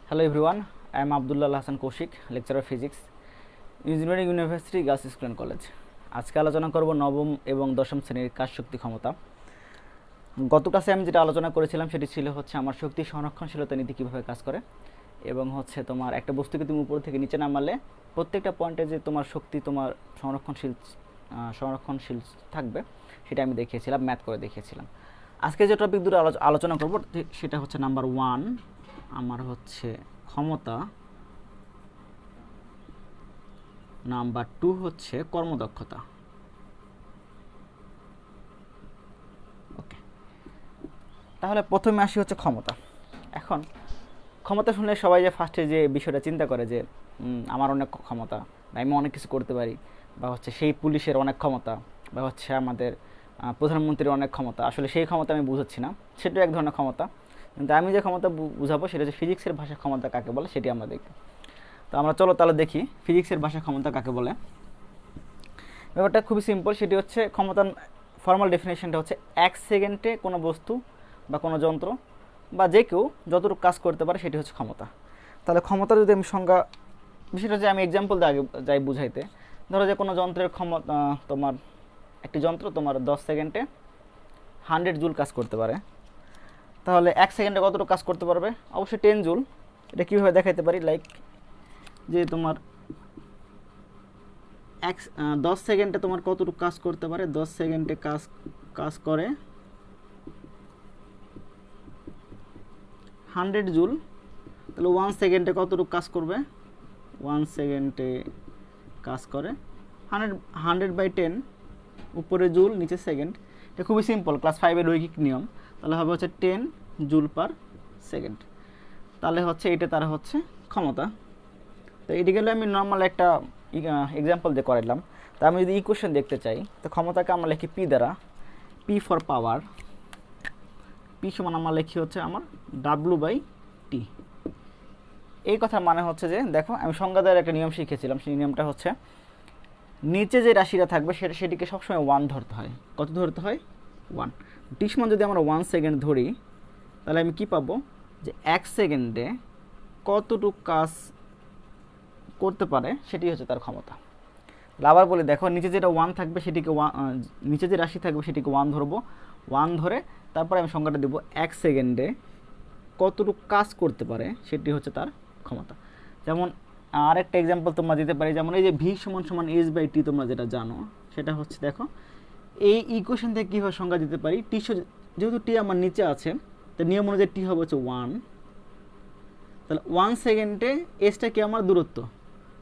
Hello everyone, I am Abdullah Hassan Kaushik, lecturer of physics, engineering university girls school and college. আজকে আলোচনা করব নবম এবং দশম শ্রেণীর কাজ শক্তি ক্ষমতা। গত ক্লাসে আমি যেটা আলোচনা করেছিলাম সেটি ছিল আমার শক্তি সংরক্ষণশীলতা নীতি কীভাবে কাজ করে, এবং তোমার একটা বস্তুকে তুমি উপর থেকে নিচে নামালে প্রত্যেকটা পয়েন্টে যে তোমার শক্তি তোমার সংরক্ষণশীল থাকবে সেটা আমি দেখিয়েছিলাম, ম্যাথ করে দেখিয়েছিলাম। আজকে যে টপিক দুটো আলোচনা করব সেটা নাম্বার 1 আমার ক্ষমতা, নাম্বার 2 কর্মদক্ষতা। ওকে, তাহলে প্রথমে আসি ক্ষমতা। এখন ক্ষমতা শুনলে সবাই যে ফার্স্টে যে বিষয়টা চিন্তা করে যে আমার অনেক ক্ষমতা, বা আমি অনেক কিছু করতে পারি, বা সেই পুলিশের অনেক ক্ষমতা, বা আমাদের প্রধানমন্ত্রীর অনেক ক্ষমতা। আসলে সেই ক্ষমতা আমি বুঝাচ্ছি না, সেটাও এক ধরনের ক্ষমতা, কিন্তু আমি যে ক্ষমতা বুঝাবো সেটা ফিজিক্সের ভাষা ক্ষমতা কাকে বলে সেটি আমরা দেখব। তো আমরা চলো তাহলে দেখি ফিজিক্সের ভাষা ক্ষমতা কাকে বলে। ব্যাপারটা খুবই সিম্পল, সেটি ক্ষমতার ফর্মাল ডেফিনেশনটা 1 সেকেন্ডে কোনো বস্তু বা কোনো যন্ত্র বা যে কেউ যতটুকু কাজ করতে পারে সেটি ক্ষমতা। তাহলে ক্ষমতা যদি আমি সংজ্ঞা, বিষয়টা আমি এক্সাম্পল দিয়ে আগে যাই বুঝাইতে। ধরো যে কোনো যন্ত্রের ক্ষমতা, তোমার একটি যন্ত্র তোমার 10 সেকেন্ডে 100 জুল কাজ করতে পারে। তাহলে 1 সেকেন্ডে কতটুকু কাজ করতে পারবে? অবশ্যই 10 জুল। এটা কীভাবে দেখাইতে পারি? লাইক যে তোমার 10 সেকেন্ডে তোমার কতটুকু কাজ করতে পারে? 10 সেকেন্ডে কাজ করে 100 জুল। তাহলে 1 সেকেন্ডে কতটুকু কাজ করবে? 1 সেকেন্ডে কাজ করে 100/10, উপরে জুল নিচে সেকেন্ড। এটা খুবই সিম্পল, ক্লাস 5-এর রৈখিক নিয়ম। তাহলে হবে 10 জুল পার সেকেন্ড। তাহলে এটা তার ক্ষমতা। তো এটি গেলে আমি নর্মাল একটা এক্সাম্পল দিয়ে করাইলাম। তো আমি যদি ইকুয়েশন দেখতে চাই, তো ক্ষমতাকে আমরা লিখি পি দ্বারা, পি ফর পাওয়ার। পি সমান আমরা লিখি আমার W/T। এই কথার মানে যে দেখো, আমি সংজ্ঞা দেওয়ার একটা নিয়ম শিখেছিলাম। সেই নিয়মটা নিচে যে রাশিটা থাকবে সেটিকে সবসময় 1 ধরতে হয়। কত ধরতে হয়? 1। টি সমান যদি আমরা 1 সেকেন্ড ধরি, তাহলে আমি কি পাবো? যে 1 সেকেন্ডে কতটুকু কাজ করতে পারে সেটি তার ক্ষমতা। আবার বলি, দেখো নিচে যেটা 1 থাকবে সেটিকে নিচে যে রাশি থাকবে সেটিকে 1 ধরবো। 1 ধরে তারপরে আমি সংখ্যাটা দেবো 1 সেকেন্ডে কতটুকু কাজ করতে পারে সেটি তার ক্ষমতা। যেমন আরেকটা এক্সাম্পল তোমরা দিতে পারি, যেমন এই যে ভি সমান H/T তোমরা যেটা জানো, সেটা দেখো এই ইকুয়েশন থেকে কীভাবে সংজ্ঞা দিতে পারি। টি যেহেতু টি আমার নিচে আছে, তো নিয়ম অনুযায়ী টি হবে 1। তাহলে 1 সেকেন্ডে এসটা কি আমার দূরত্ব।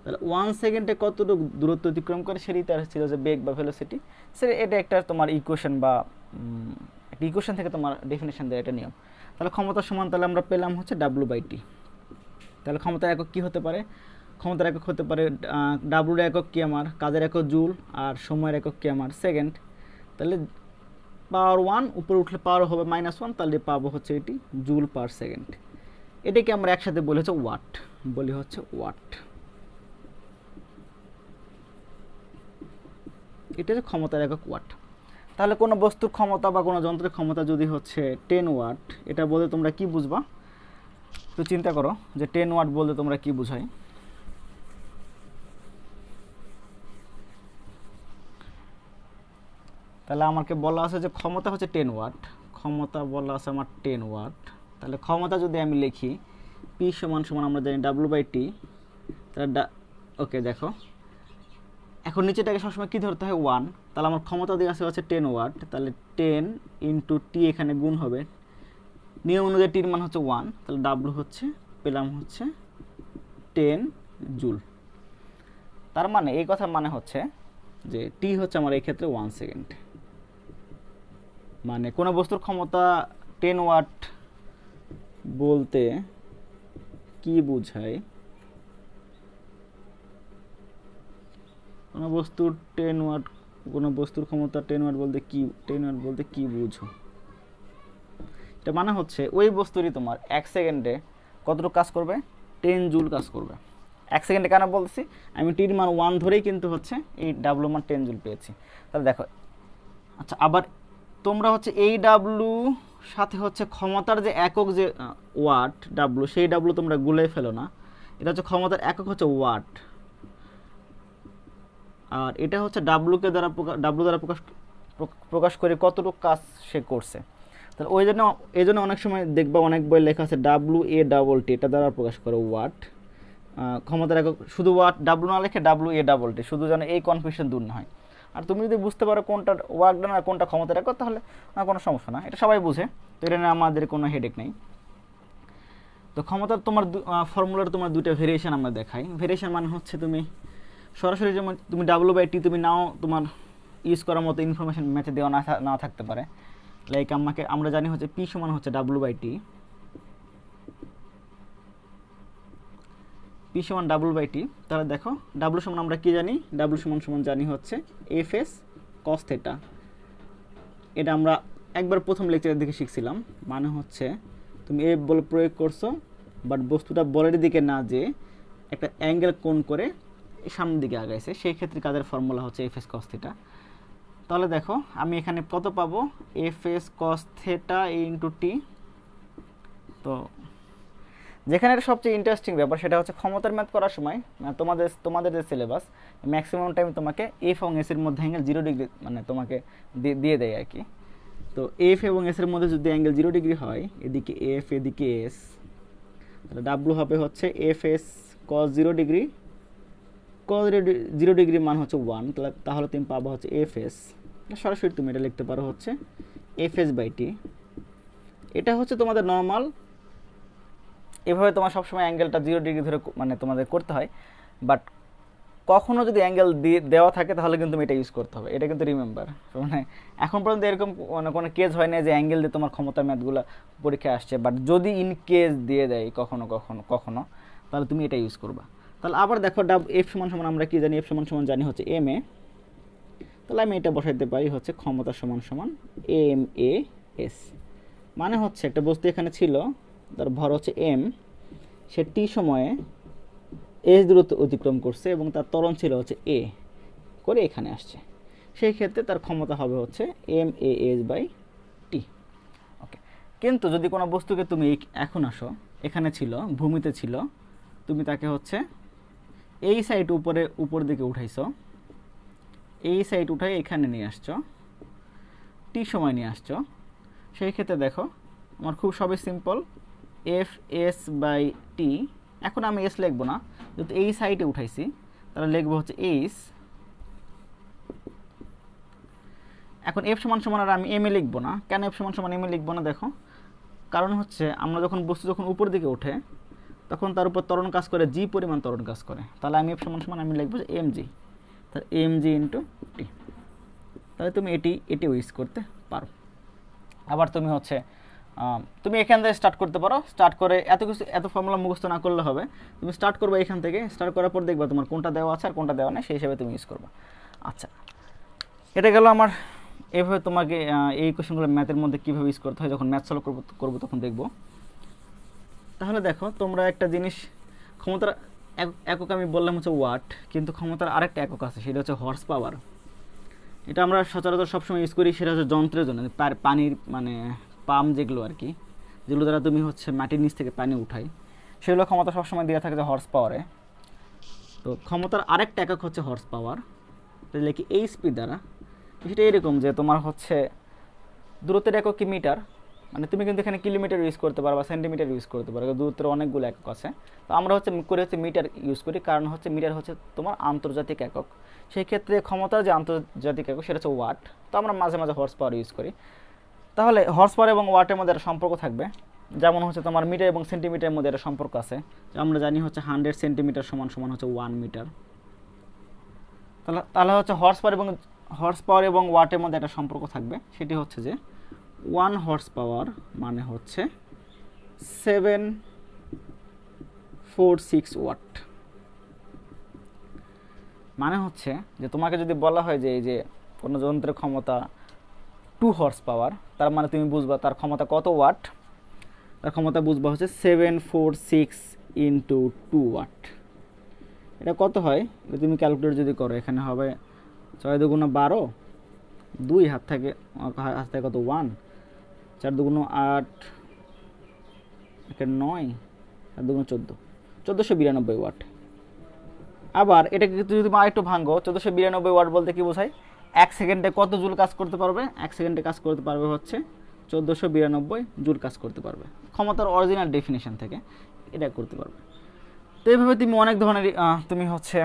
তাহলে 1 সেকেন্ডে কতটুকু দূরত্ব অতিক্রম করে সেটি তার ছিল যে বেগ বা ভেলোসিটি। এটা একটা তোমার ইকুয়েশন বা একটা ইকুয়েশন থেকে তোমার ডেফিনেশন দেয়, এটা নিয়ম। তাহলে ক্ষমতার সমান তাহলে আমরা পেলাম W/T। তাহলে ক্ষমতার একক কী হতে পারে? ক্ষমতার একক হতে পারে ডাব্লুর একক কি আমার, কাজের একক জুল, আর সময়ের একক কি আমার, সেকেন্ড। তাহলে পাওয়ার 1 উপরে উঠলে পাওয়ার হবে -1, তাহলে পাবো এটি জুল পার সেকেন্ড। এটাকে আমরা একসাথে বলি ওয়াট, বলি ওয়াট। এটা ক্ষমতার একক ওয়াট। তাহলে কোনো বস্তুর ক্ষমতা বা কোনো যন্ত্রের ক্ষমতা যদি 10 ওয়াট, এটা বলতে তোমরা কি বুঝবা? তো চিন্তা করো যে 10 ওয়াট বলতে তোমরা কি বুঝাই? তাহলে আমাকে বলা আছে যে ক্ষমতা 10 ওয়াট। ক্ষমতা বলা আছে আমার 10 ওয়াট। তাহলে ক্ষমতা যদি আমি লিখি পি সমান আমরা জানি W/T। তাহলে ওকে, দেখো এখন নিচেটাকে সবসময় কী ধরতে হয়? 1। তাহলে আমার ক্ষমতা দিয়ে আছে 10 ওয়াট। তাহলে 10 × T এখানে গুণ হবে, নিয়ম অনুযায়ী টির মান 1। তাহলে ডাব্লু পেলাম 10 জুল। তার মানে এই কথার মানে যে টি আমার এই ক্ষেত্রে 1 সেকেন্ড। মানে কোনো বস্তুর ক্ষমতা 10 ওয়াট বলতে কি বোঝায়? কোনো বস্তুর 10 ওয়াট, কোনো বস্তুর ক্ষমতা 10 ওয়াট বলতে কি বুঝো? এটা মানে ওই বস্তুরই তোমার 1 সেকেন্ডে কতটুকু কাজ করবে? 10 জুল কাজ করবে। 1 সেকেন্ডে কেন বলছি? আমি টির মান 1 ধরেই কিন্তু এই ডাব্লু মান 10 জুল পেয়েছি। তাহলে দেখো, আচ্ছা আবার তোমরা এই ডাব্লু সাথে হচ্ছে ক্ষমতার যে একক যে ওয়াট ডাব্লু, সেই ডাব্লু তোমরা গুলে ফেলো না। এটা হচ্ছে ক্ষমতার একক হচ্ছে ওয়াট, আর এটা হচ্ছে ডাব্লুকে দ্বারা ডাব্লু দ্বারা প্রকাশ করে কতটুকু কাজ সে করছে। তাহলে এই জন্য অনেক সময় দেখবা অনেক বই লেখা আছে ডাব্লু এ ডাবল টি, এটা দ্বারা প্রকাশ করে ওয়াট। ক্ষমতার একক শুধু ওয়াট ডাব্লু না লিখে ডাব্লু এ ডাবল টি, শুধু যেন এই কনফিউশন দূর না হয়। আর তুমি যদি বুঝতে পারো কোনটা ওয়ার্ক ডান আর কোনটা ক্ষমতার একক, তাহলে কোনো সমস্যা না, এটা সবাই বুঝে, তো এটা নিয়ে আমাদের কোনো হেডেক নেই। তো ক্ষমতার তোমার ফর্মুলার তোমার দুটো ভেরিয়েশন আমরা দেখাই। ভেরিয়েশন মানে হচ্ছে তুমি সরাসরি যেমন তুমি ডাব্লু বাই টি তুমি নাও তোমার ইউজ করার মতো ইনফরমেশন ম্যাথে দেওয়া না থাকতে পারে। লাইক আমরা জানি হচ্ছে পি সমান হচ্ছে ডাব্লু বাই টি, পি সমান ডাব্লু বাই টি। তাহলে দেখো ডাব্লু সমান আমরা কি জানি, ডাব্লু সমান জানি হচ্ছে এফ এস কস থেটা। এটা আমরা একবার প্রথম লেকচারের দিকে শিখছিলাম। মানে হচ্ছে তুমি এফ বল প্রয়োগ করছো, বাট বস্তুটা বলের দিকে না যে একটা অ্যাঙ্গেল কোণ করে সামনের দিকে আগাইছে, সেই ক্ষেত্রে কাদের ফর্মুলা হচ্ছে এফ এস কস থেটা। তাহলে দেখো আমি এখানে কত পাবো, F S cos theta into T. তো যেখানে এটা সবচেয়ে ইন্টারেস্টিং ব্যাপার সেটা হচ্ছে ক্ষমতার ম্যাথ করার সময় তোমাদের যে সিলেবাস ম্যাক্সিমাম টাইম তোমাকে এফ এবং এস এর মধ্যে অ্যাঙ্গেল 0 ডিগ্রি মানে তোমাকে দিয়ে দেয় আর কি। তো এফ এবং এস এর মধ্যে যদি অ্যাঙ্গেল 0 ডিগ্রি হয়, এদিকে এফ এদিকে এস, তাহলে ডাব্লু হবে হচ্ছে এফ এস কস 0 ডিগ্রি, কস 0 ডিগ্রি মান হচ্ছে 1, তাহলে তুমি পাবো হচ্ছে এফ এস। সরাসরি তুমি এটা লিখতে পারো হচ্ছে এফ এস বাই টি। এটা হচ্ছে তোমাদের নর্মাল, এভাবে তোমার সবসময় অ্যাঙ্গেলটা 0 ডিগ্রি ধরে মানে তোমাদের করতে হয়। বাট কখনও যদি অ্যাঙ্গেল দেওয়া থাকে তাহলে কিন্তু এটা ইউজ করতে হবে, এটা কিন্তু রিমেম্বার। মানে এখন পর্যন্ত এরকম মানে কোনো কেস হয় না যে অ্যাঙ্গেল দিয়ে তোমার ক্ষমতা ম্যাথগুলো পরীক্ষায় আসছে, বাট যদি ইন কেস দিয়ে দেয় কখনো তাহলে তুমি এটা ইউজ করবা। তাহলে আবার দেখো এফ সমান আমরা কি জানি, এফ সমান জানি হচ্ছে এম এ। তাহলে আমি এটা বসাইতে পারি হচ্ছে ক্ষমতা সমান এম এ এস। মানে হচ্ছে একটা বস্তু এখানে ছিল, তার ভর হচ্ছে এম, সে টি সময়ে এস দূরত্ব অতিক্রম করছে এবং তার ত্বরণ ছিল হচ্ছে এ করে এখানে আসছে, সেই ক্ষেত্রে তার ক্ষমতা হবে হচ্ছে M A S by T. ওকে, কিন্তু যদি কোনো বস্তুকে তুমি এখন আসো, এখানে ছিল ভূমিতে ছিল, তুমি তাকে হচ্ছে এই সাইড উপর দিকে উঠাইছো, এই সাইড উঠাই এখানে নিয়ে আসছো, টি সময় নিয়ে আসছো, সেই ক্ষেত্রে দেখো আমার খুব সবই simple, F S by T. এখন আমি এস লিখবো না, যেহেতু এই সাইডে উঠাইছি তাহলে লিখবো হচ্ছে এইস। এখন এফ সমান আর আমি এম এ লিখবো না। কেন এফ সমান এম এ লিখবো না দেখো, কারণ হচ্ছে আমরা বস্তু যখন উপর দিকে ওঠে তখন তার উপর ত্বরণ কাজ করে, জি পরিমাণ ত্বরণ কাজ করে। তাহলে আমি এফ সমান আমি লিখবো যে এম জি, তাহলে এম জি ইন্টু টি। তাহলে তুমি এটি ইউজ করতে পারো। আবার তুমি হচ্ছে তুমি এখান থেকে স্টার্ট করতে পারো, স্টার্ট করে এত ফর্মুলা মুখস্থ না করলে হবে, তুমি স্টার্ট করবে এখান থেকে, স্টার্ট করার পর দেখবা তোমার কোনটা দেওয়া আছে আর কোনটা দেওয়া নেই, সেই হিসাবে তুমি ইউজ করবা। আচ্ছা, এটা গেল আমার এইভাবে তোমাকে এই কোয়েশ্চেনগুলো ম্যাথের মধ্যে কীভাবে ইউজ করতে হয়, যখন ম্যাথ সলভ করবো তখন দেখবো। তাহলে দেখো তোমরা একটা জিনিস, ক্ষমতার একক আমি বললাম হচ্ছে ওয়াট, কিন্তু ক্ষমতার আরেকটা একক আছে, সেটা হচ্ছে হর্স পাওয়ার। এটা আমরা সচরাচর সবসময় ইউজ করি, সেটা হচ্ছে যন্ত্রের জন্য, পানির মানে পাম্প যেগুলো আর কি, যেগুলো দ্বারা তুমি হচ্ছে মাটির নিচ থেকে পানি উঠাই, সেগুলো ক্ষমতা সবসময় দেওয়া থাকে যে হর্স পাওয়ারে। তো ক্ষমতার আরেকটা একক হচ্ছে হর্স পাওয়ার, তাহলে কি এইচপি দ্বারা। সেটা এরকম যে তোমার হচ্ছে দূরত্বের একক কি মিটার, মানে তুমি কিন্তু এখানে কিলোমিটার ইউজ করতে পারো বা সেন্টিমিটার ইউজ করতে পারো, দূরত্বের অনেকগুলো একক আছে। তো আমরা হচ্ছে মিটার ইউজ করি, কারণ হচ্ছে মিটার হচ্ছে তোমার আন্তর্জাতিক একক। সেই ক্ষেত্রে ক্ষমতার যে আন্তর্জাতিক একক সেটা হচ্ছে ওয়াট। তো আমরা মাঝে মাঝে হর্স পাওয়ার ইউজ করি। তাহলে হর্স পাওয়ার এবং ওয়াটের মধ্যে একটা সম্পর্ক থাকবে, যেমন হচ্ছে তোমার মিটার এবং সেন্টিমিটারের মধ্যে একটা সম্পর্ক আছে। আমরা জানি হচ্ছে 100 সেন্টিমিটার সমান হচ্ছে 1 মিটার। তাহলে হচ্ছে হর্স পাওয়ার এবং ওয়াটের মধ্যে একটা সম্পর্ক থাকবে, সেটি হচ্ছে যে 1 হর্স পাওয়ার মানে হচ্ছে 746 ওয়াট। মানে হচ্ছে যে তোমাকে যদি বলা হয় যে এই যে কোনো যন্ত্রের ক্ষমতা 2 হর্স পাওয়ার, তার মানে তুমি বুঝবা তার ক্ষমতা কত ওয়াট, তার ক্ষমতা বুঝবা হচ্ছে 746 ইন্টু 2 ওয়াট। এটা কত হয় তুমি ক্যালকুলেটর যদি করো, এখানে হবে 6 × 12, 2 হাত থেকে কত 1, 4 দুগুণ 8, 9, 4 দুগুণ 14, 1492 ওয়াট। আবার এটাকে যদি আরেকটু ভাঙো, 1492 ওয়াট বলতে কি বোঝায়? 1 সেকেন্ডে কত জুল কাজ করতে পারবে? 1 সেকেন্ডে কাজ করতে পারবে হচ্ছে 1492 জুল কাজ করতে পারবে, ক্ষমতার অরিজিনাল ডেফিনেশন থেকে এটা করতে পারবে। তো এইভাবে তুমি অনেক ধরনের তুমি হচ্ছে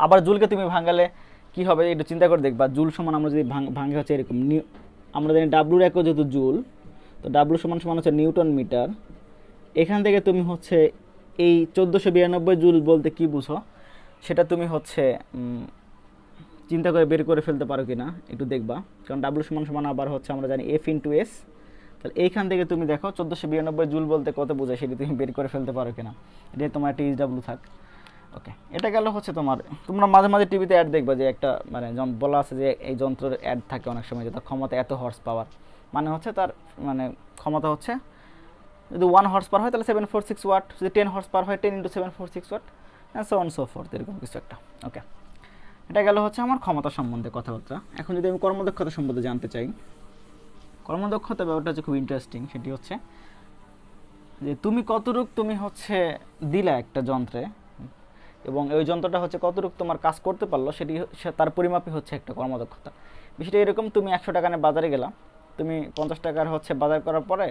আবার জুলকে তুমি ভাঙালে কি হবে একটু চিন্তা করে দেখবা। জুল সমান আমরা যদি ভাঙে হচ্ছে এরকম, আমরা জানি ডাব্লুর একও যেহেতু জুল, তো ডাব্লু সমান সমান হচ্ছে নিউটন মিটার। এখান থেকে তুমি হচ্ছে এই 1492 জুল বলতে কি বুঝো সেটা তুমি হচ্ছে চিন্তা করে বের করে ফেলতে পারো কিনা একটু দেখবা, কারণ ডাব্লু সমান সমান আবার হচ্ছে আমরা জানি এফ ইন্টু এস। তাহলে এইখান থেকে তুমি দেখো 1492 জুল বলতে কত বোঝায় সেটা তুমি বের করে ফেলতে পারো কিনা। এটাই তোমার একটা ডাব্লু থাক। ওকে, এটা গেল হচ্ছে তোমরা মাঝে মাঝে টিভিতে অ্যাড দেখবা যে একটা মানে বলা আছে যে এই যন্ত্রের অ্যাড থাকে অনেক সময় যে তার ক্ষমতা এত হর্স পাওয়ার, মানে হচ্ছে তার মানে ক্ষমতা হচ্ছে যদি 1 হর্স পাওয়ার হয় তাহলে 746 ওয়াট, যদি 10 হর্স পাওয়ার হয় 10 × 746 watt, so on so forth, এরকম কিছু একটা। ওকে, এটা গেল হচ্ছে আমার ক্ষমতা সম্বন্ধে কথাবার্তা। এখন যদি আমি কর্মদক্ষতা সম্বন্ধে জানতে চাই, কর্মদক্ষতা ব্যাপারটা হচ্ছে খুব ইন্টারেস্টিং। সেটি হচ্ছে যে তুমি কতটুক তুমি হচ্ছে দিলা একটা যন্ত্রে, এবং ওই যন্ত্রটা হচ্ছে কতটুকু তোমার কাজ করতে পারলো সেটি তার পরিমাপই হচ্ছে একটা কর্মদক্ষতা। বিষয়টা এরকম, তুমি 100 টাকা নিয়ে বাজারে গেলাম, তুমি 50 টাকার হচ্ছে বাজার করার পরে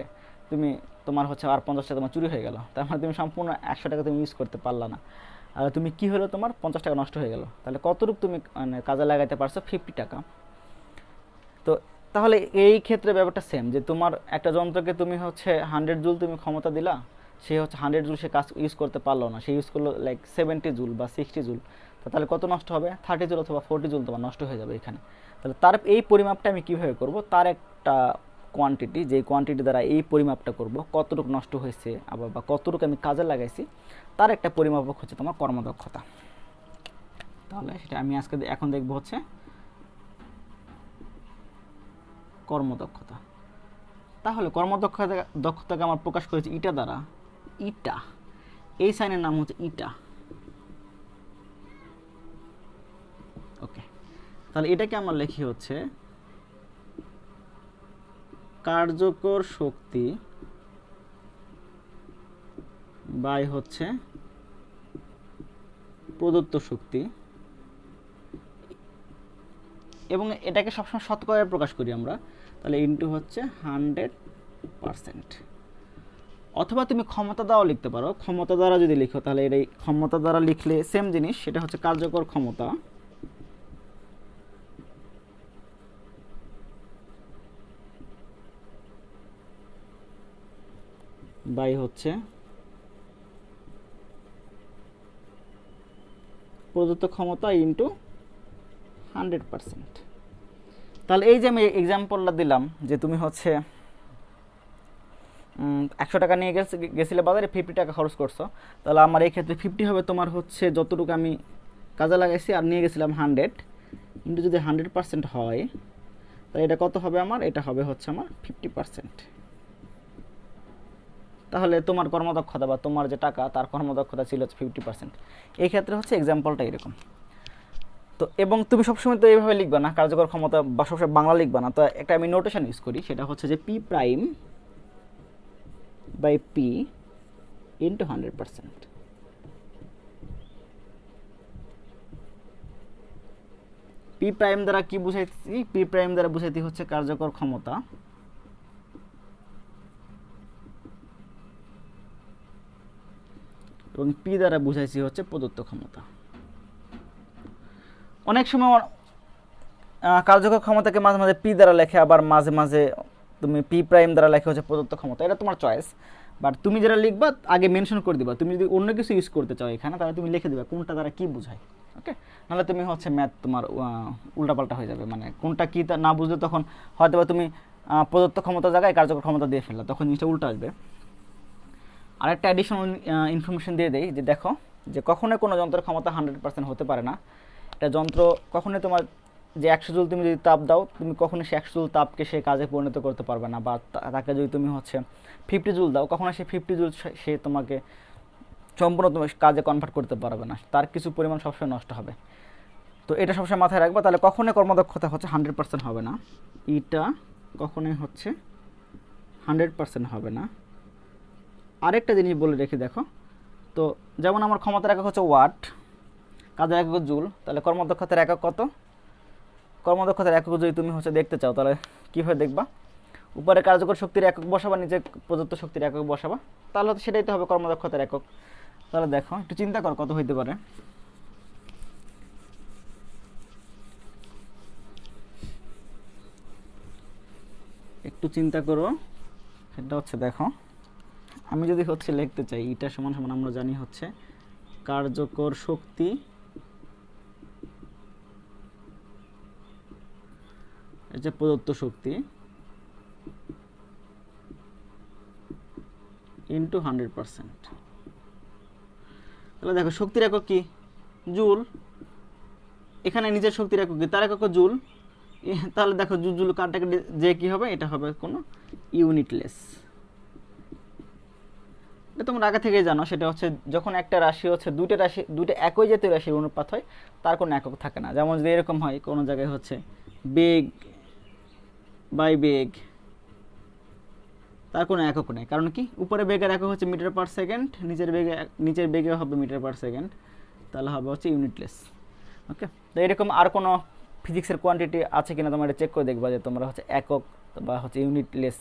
তোমার হচ্ছে আর 50 টাকা তোমার চুরি হয়ে গেল, তার মানে তুমি সম্পূর্ণ 100 টাকা তুমি ইউজ করতে পারলা না, আর তুমি কি হলো তোমার 50 টাকা নষ্ট হয়ে গেল। তাহলে কতটুকু তুমি মানে কাজে লাগাইতে পারছো? 50 টাকা। তো তাহলে এই ক্ষেত্রে ব্যাপারটা সেম, যে তোমার একটা যন্ত্রকে তুমি হচ্ছে 100 জুল তুমি ক্ষমতা দিলা, সে হচ্ছে 100 জুল সে কাজ ইউজ করতে পারলো না, সে ইউজ করলো লাইক 70 জুল বা 60 জুল, তাহলে কত নষ্ট হবে? 30 জুল অথবা 40 জুল তোমার নষ্ট হয়ে যাবে এখানে। তাহলে তার এই পরিমাপটা আমি কীভাবে করব? তার একটা কোয়ান্টিটি, যে কোয়ান্টিটি দ্বারা এই পরিমাপটা করব, কতটুকু নষ্ট হয়েছে আবার বা কতটুকু আমি কাজে লাগাইছি, তার একটা পরিমাপক হচ্ছে তোমার কর্মদক্ষতা। তাহলে সেটা আমি এখন দেখব হচ্ছে কর্মদক্ষতা। তাহলে দক্ষতাকে আমার প্রকাশ করেছি ইটা দ্বারা। ইটা, এই সাইনের নাম হচ্ছে ইটা। ওকে, তাহলে এটাকে আমার লিখি হচ্ছে কার্যকর শক্তি বাই হচ্ছে প্রদত্ত শক্তি, এবং এটাকে সবসময় শতকরায় প্রকাশ করি আমরা, তাহলে ইনটু হচ্ছে 100%। অথবা তুমি ক্ষমতা দ্বারাও লিখতে পারো। ক্ষমতা দ্বারা যদি লিখো তাহলে এটাই ক্ষমতা দ্বারা লিখলে সেম জিনিস, সেটা হচ্ছে কার্যকর ক্ষমতা বাই হচ্ছে প্রদত্ত ক্ষমতা ইনটু 100%। তাহলে এই যে আমি এক্সাম্পলটা দিলাম যে তুমি হচ্ছে 100 টাকা নিয়ে গেছিলে বাজারে, 50 টাকা খরচ করছো, তাহলে আমার এই ক্ষেত্রে 50 হবে তোমার হচ্ছে যতটুকু আমি কাজে লাগাইছি, আর নিয়ে গেছিলাম 100, কিন্তু যদি 100% হয় তাহলে এটা কত হবে আমার? এটা হবে হচ্ছে আমার 50%। তাহলে তোমার কর্মদক্ষতা বা তোমার যে টাকা তার কর্মদক্ষতা ছিল 50%। এই ক্ষেত্রে হচ্ছে এক্সাম্পলটা এরকম। তো এবং তুমি সবসময় তো এইভাবে লিখবা না কার্যকর ক্ষমতা, বা সবসময় বাংলা লিখবা না, তো একটা আমি নোটেশন ইউজ করি, সেটা হচ্ছে যে P prime by P into 100%। P prime দ্বারা কি বুঝাইছি? পি প্রাইম দ্বারা বুঝাইতে হচ্ছে কার্যকর ক্ষমতা এবং পি দ্বারা বুঝাইছি হচ্ছে প্রদত্ত ক্ষমতা। অনেক সময় কার্যকর ক্ষমতাকে মাঝে মাঝে পি দ্বারা লেখে, আবার মাঝে মাঝে তুমি পি প্রাইম দ্বারা লেখে হচ্ছে প্রদত্ত ক্ষমতা, এটা তোমার চয়েস। বাট তুমি যেটা লিখবা আগে মেনশন করে দিবা। তুমি যদি অন্য কিছু ইউজ করতে চাও এখানে, তাহলে তুমি লিখে দিবা কোনটা দ্বারা কি বোঝায়। ওকে, নাহলে তুমি হচ্ছে ম্যাথ তোমার উল্টাপাল্টা হয়ে যাবে, মানে কোনটা কি না বুঝলে তখন হয়তো বা তুমি প্রদত্ত ক্ষমতা জায়গায় কার্যকর ক্ষমতা দিয়ে ফেললা, তখন জিনিসটা উল্টা আসবে। আরেকটা অ্যাডিশনাল ইনফরমেশন দিয়ে দেই যে দেখো যে কখনোই কোনো যন্ত্রের ক্ষমতা 100% হতে পারে না। একটা যন্ত্র কখনোই তোমার যে 100 জুল তুমি যদি তাপ দাও, তুমি কখনোই সে 100 জুল তাপকে সে কাজে পরিণত করতে পারবে না, বা তাকে যদি তুমি হচ্ছে 50 জুল দাও, কখনো সে 50 জুল সে তোমাকে সম্পূর্ণ তোমার কাজে কনভার্ট করতে পারবে না, তার কিছু পরিমাণ সবসময় নষ্ট হবে। তো এটা সবসময় মাথায় রাখবা। তাহলে কখনোই কর্মদক্ষতা হচ্ছে 100% হবে না। ইটা কখনোই হচ্ছে 100% হবে না। আরেকটা জিনিস বলে রেখে দেখো, তো যেমন আমার ক্ষমতার একক হচ্ছে ওয়াট, কাজের একক জুল, তাহলে কর্মদক্ষতার একক কত? কর্মদক্ষতার একক যদি তুমি হচ্ছে দেখতে চাও তাহলে কীভাবে দেখবা? উপরে কার্যকর শক্তির একক বসাবা, নিচে প্রদত্ত শক্তির একক বসাবা, তাহলে হয়তো সেটাই তো হবে কর্মদক্ষতার একক। তাহলে দেখো একটু চিন্তা কর কত হইতে পারে। একটু চিন্তা করো, সেটা হচ্ছে দেখো, আমি যদি হচ্ছে লিখতে চাই ইটা সমান সমান আমরা জানি হচ্ছে কার্যকর শক্তি এই যে প্রদত্ত শক্তি ইন্টু 100%। তাহলে দেখো শক্তির একক কি? জুল। এখানে নিজের শক্তির একক কি? তার একক জুল। তাহলে দেখো জুল কারটাকে যে কি হবে, এটা হবে কোনো ইউনিটলেস। এটা তোমরা আগে থেকেই জানো, সেটা হচ্ছে যখন একটা রাশি হচ্ছে দুইটা একই জাতীয় রাশির অনুপাত হয় তার কোনো একক থাকে না। যেমন যদি এরকম হয় কোনো জায়গায় হচ্ছে বেগ বাই বেগ, তার কোনো একক নেই। কারণ কি? উপরে বেগের একক হচ্ছে মিটার পার সেকেন্ড, নিচের বেগে হবে মিটার পার সেকেন্ড, তাহলে হবে হচ্ছে ইউনিটলেস। ওকে, তো এরকম আর কোনো ফিজিক্সের কোয়ান্টিটি আছে কিনা তোমরা এটা চেক করে দেখবা যে তোমরা হচ্ছে একক বা হচ্ছে ইউনিটলেস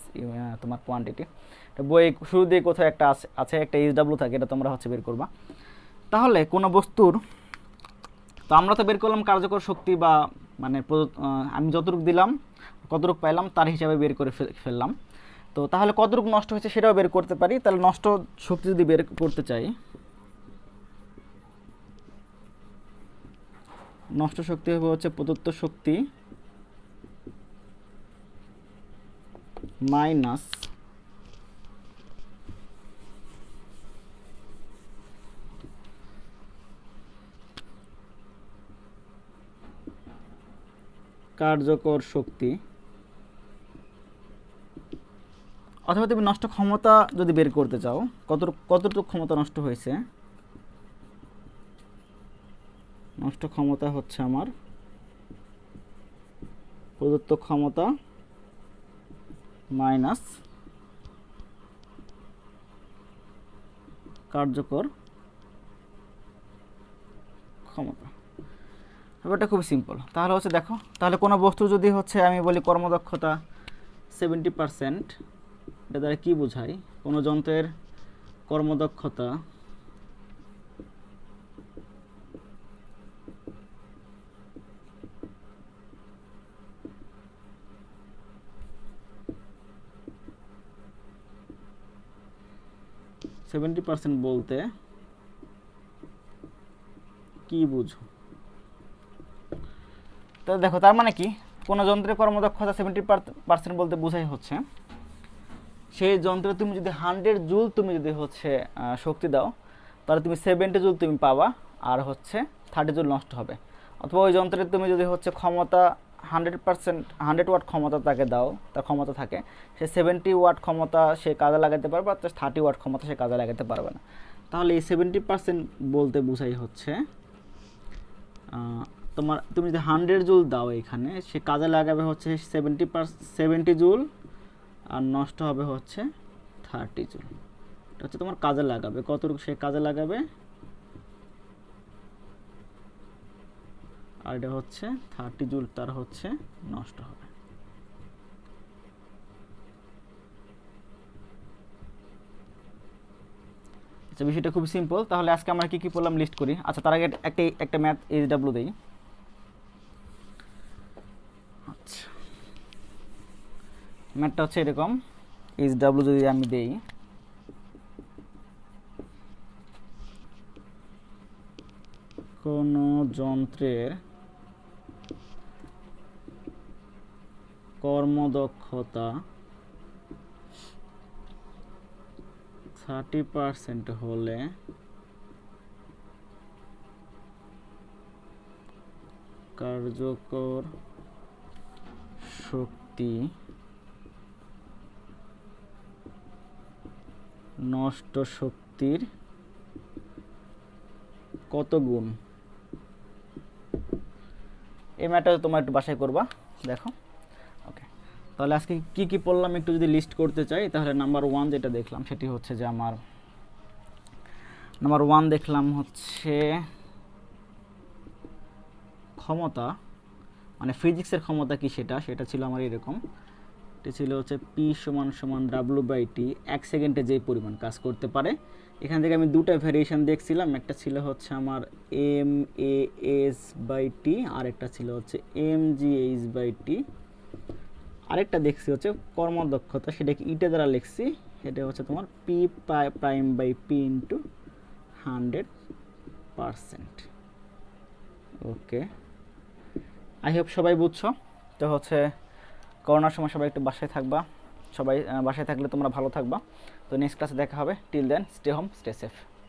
তোমার কোয়ান্টিটি। বই শুরু দিয়ে কোথাও একটা আছে একটা SW থাকে, এটা তোমরা হচ্ছে বের করবা। তাহলে কোনো বস্তুর, তো আমরা তো বের করলাম কার্যকর শক্তি বা মানে আমি যতটুকু দিলাম কতটুকু পাইলাম তার হিসাবে বের করে ফেললাম। তো তাহলে কতটুকু নষ্ট হয়েছে সেটাও বের করতে পারি। তাহলে নষ্ট শক্তি যদি বের করতে চাই, নষ্ট শক্তি হবে হচ্ছে প্রদত্ত শক্তি মাইনাস কার্যকর শক্তি, অথবা তুমি নষ্ট ক্ষমতা যদি বের করতে চাও কতটুকু ক্ষমতা নষ্ট হয়েছে। নষ্ট ক্ষমতা হচ্ছে আমার প্রদত্ত ক্ষমতা মাইনাস কার্যকর ক্ষমতা। ব্যাপারটা খুব সিম্পল। তাহলে হচ্ছে দেখো, তাহলে কোনো বস্তু যদি হচ্ছে আমি বলি কর্মদক্ষতা 70%, এটা দ্বারা কী বোঝায়? কোনো যন্ত্রের কর্মদক্ষতা বলতে কি বুঝো? তো দেখো তার মানে কি, কোনো যন্ত্রের কর্মদক্ষতা 70% বলতে বোঝাই হচ্ছে সেই যন্ত্রে তুমি যদি 100 জুল তুমি যদি হচ্ছে শক্তি দাও, তাহলে তুমি 70 জুল তুমি পাবা, আর হচ্ছে 30 জুল নষ্ট হবে। অথবা ওই যন্ত্রে তুমি যদি হচ্ছে ক্ষমতা 100 ওয়াট ক্ষমতা তাকে দাও, তার ক্ষমতা থাকে, সে 70 ওয়াট ক্ষমতা সে কাজে লাগাতে পারবে, আর 30 ওয়াট ক্ষমতা সে কাজে লাগাতে পারবে না। তাহলে এই 70% বলতে বোঝাই হচ্ছে তুমি যদি 100 জুল দাও এখানে, সে কাজে লাগাবে হচ্ছে 70 জুল, আর নষ্ট হবে হচ্ছে 30 জুল। এটা হচ্ছে তোমার কাজে লাগাবে, কতটুকু সে কাজে লাগাবে, আর এটা হচ্ছে 30 জুল তার হচ্ছে নষ্ট হবে। আচ্ছা, বিষয়টা খুব সিম্পল। তাহলে আজকে আমরা কি কি পড়লাম লিস্ট করি। আচ্ছা, তার আগে একটা ম্যাথ SW দেই। আচ্ছা, ম্যাথটা হচ্ছে এরকম, SW যদি আমি দেই, কোনো যন্ত্রের কর্মদক্ষতা 30% হলে কার্যকর শক্তি নষ্ট শক্তির কত গুণ? এই ম্যাটার তোমরা একটু বাছাই করবা, দেখো। ওকে, তাহলে আজকে কি কি পড়লাম একটু যদি লিস্ট করতে চাই, তাহলে নাম্বার 1 যেটা দেখলাম সেটি হচ্ছে যে আমার নাম্বার 1 দেখলাম হচ্ছে ক্ষমতা, মানে ফিজিক্সের ক্ষমতা কি সেটা ছিল আমার এরকম। এটা ছিল হচ্ছে পি সমান সমান ডাব্লু বাই টি, 1 সেকেন্ডে যে পরিমাণ কাজ করতে পারে। এখান থেকে আমি দুটা ভ্যারিয়েশন দেখছিলাম, একটা ছিল হচ্ছে আমার M A S by T, আর একটা ছিল হচ্ছে M G H by T. আরেকটা দেখছি হচ্ছে কর্মদক্ষতা, সেটাকে ইটা দ্বারা লিখছি, সেটা হচ্ছে তোমার P prime by P into 100%। Okay, I hope সবাই বুঝছো। তো হচ্ছে করোনার সময় সবাই একটু বাসায় থাকবা, সবাই বাসায় থাকলে তোমরা ভালো থাকবা। তো নেক্সট ক্লাসে দেখা হবে। Till then stay home, stay safe.